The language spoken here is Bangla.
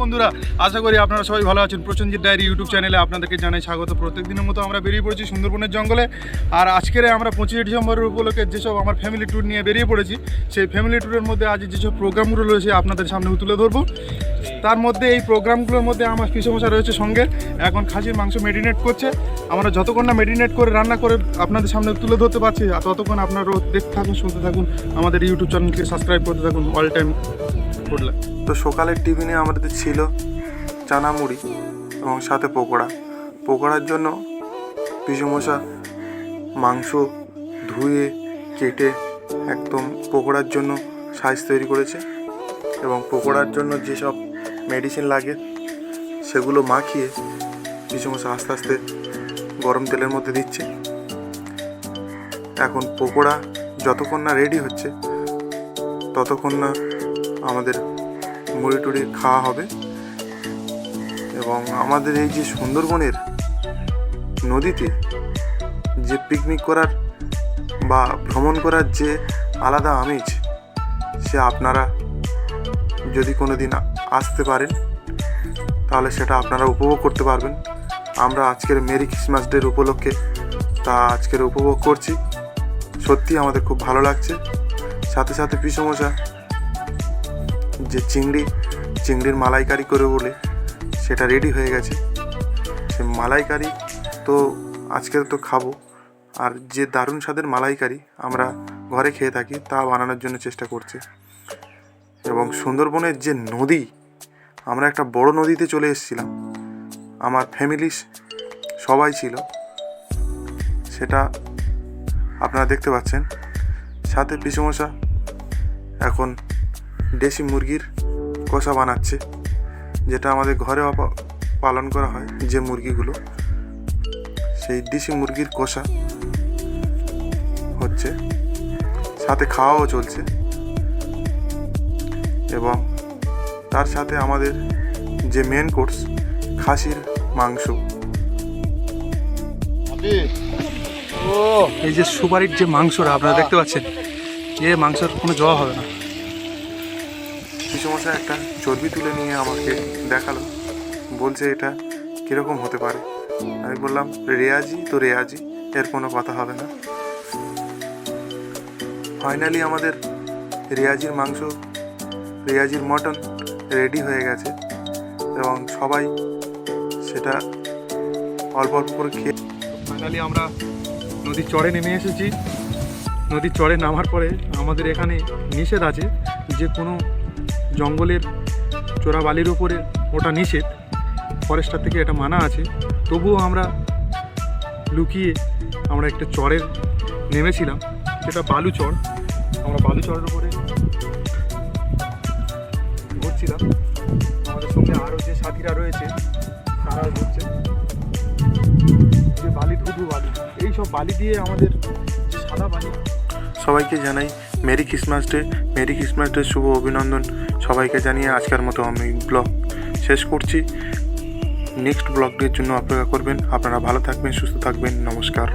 বন্ধুরা, আশা করি আপনারা সবাই ভালো আছেন। প্রসেনজিৎ ডায়েরি ইউটিউব চ্যানেলে আপনাদেরকে জানাই স্বাগত। প্রত্যেক দিনের মতো আমরা বেরিয়ে পড়েছি সুন্দরবনের জঙ্গলে। আর আজকের আমরা 25 ডিসেম্বরের উপলক্ষে যেসব আমার ফ্যামিলি ট্যুর নিয়ে বেরিয়ে পড়েছি, সেই ফ্যামিলি ট্যুরের মধ্যে আজ যেসব প্রোগ্রামগুলো রয়েছে আপনাদের সামনে তুলে ধরবো। তার মধ্যে এই প্রোগ্রামগুলোর মধ্যে আমার পিসমশা রয়েছে সঙ্গে। এখন খাসির মাংস মেরিনেট করছে। আমরা যতক্ষণ না মেরিনেট করে রান্না করে আপনাদের সামনে তুলে ধরতে পারছি, ততক্ষণ আপনারা দেখতে থাকুন, শুনতে থাকুন, আমাদের ইউটিউব চ্যানেলকে সাবস্ক্রাইব করতে থাকুন অল টাইম করলে। তো সকালের টিফিনে আমাদের ছিল চানা মুড়ি এবং সাথে পকোড়ার জন্য পিসমশা মাংস ধুয়ে কেটে একদম পকোড়ার জন্য সাইজ তৈরি করেছে এবং পকোড়ার জন্য যেসব মেডিসিন লাগে সেগুলো মাখিয়ে পিসমশা আস্তে আস্তে গরম তেলের মধ্যে দিচ্ছে। এখন পকোড়া যতক্ষণ না রেডি হচ্ছে ততক্ষণ না আমাদের মুড়ি টুড়ি খাওয়া হবে। এবং আমাদের এই যে সুন্দরবনের নদীতে যে পিকনিক করার বা ভ্রমণ করার যে আলাদা আমেজ, সে আপনারা যদি কোনো দিন আসতে পারেন তাহলে সেটা আপনারা উপভোগ করতে পারবেন। আমরা আজকের মেরি ক্রিসমাস ডের উপলক্ষে তা আজকের উপভোগ করছি। সত্যি আমাদের খুব ভালো লাগছে। সাথে সাথে পিসমশা যে চিংড়ির মালাইকারি করে বলে সেটা রেডি হয়ে গেছে। সে মালাইকারি তো আজকের তো খাবো, আর যে দারুণ স্বাদের মালাইকারি আমরা ঘরে খেয়ে থাকি তা বানানোর জন্য চেষ্টা করছে। এবং সুন্দরবনের যে নদী, আমরা একটা বড় নদীতে চলে এসেছিলাম, আমার ফ্যামিলি সবাই ছিল, সেটা আপনারা দেখতে পাচ্ছেন। সাথে পিসমশা এখন দেশি মুরগির কষা বানাচ্ছে, যেটা আমাদের ঘরে পালন করা হয় যে মুরগিগুলো, সেই দেশি মুরগির কষা হচ্ছে, সাথে খাওয়াও চলছে। এবং তার সাথে আমাদের যে মেন কোর্স খাসির মাংস, এই যে সুপারির যে মাংসটা আপনারা দেখতে পাচ্ছেন, এই মাংসের কোনো জবাব হবে না। পিসমশা একটা চর্বি তুলে নিয়ে আমাকে দেখালো, বলছে এটা কীরকম হতে পারে। আমি বললাম রেয়াজি তো রেয়াজি, এর কোনো কথা হবে না। ফাইনালি আমাদের রেয়াজির মটন রেডি হয়ে গেছে এবং সবাই সেটা অল্প অল্প করে খেয়ে। ফাইনালি আমরা নদীর চরে নেমে এসেছি। নদীর চরে নামার পরে আমাদের এখানে নিষেধ আছে যে কোনো জঙ্গলের চোরা বালির উপরে ওটা নিষেধ, ফরেস্টার থেকে এটা মানা আছে। তবুও আমরা লুকিয়ে আমরা একটা চরের নেমেছিলাম, সেটা বালুচর। আমরা বালুচরের উপরে ঘুরছিলাম, আমাদের সঙ্গে আরও যে সাথীরা রয়েছে তারা ঘুরছে। যে বালি, ধুধু বালি, এই সব বালি দিয়ে আমাদের যে সাদা বালি। সবাইকে জানাই মেরি ক্রিসমাস ডে শুভ অভিনন্দন। সবাইকে জানিয়ে আজকের মতো আমি ব্লগ শেষ করছি। নেক্সট ব্লগের জন্য অপেক্ষা করবেন। আপনারা ভালো থাকবেন, সুস্থ থাকবেন। নমস্কার।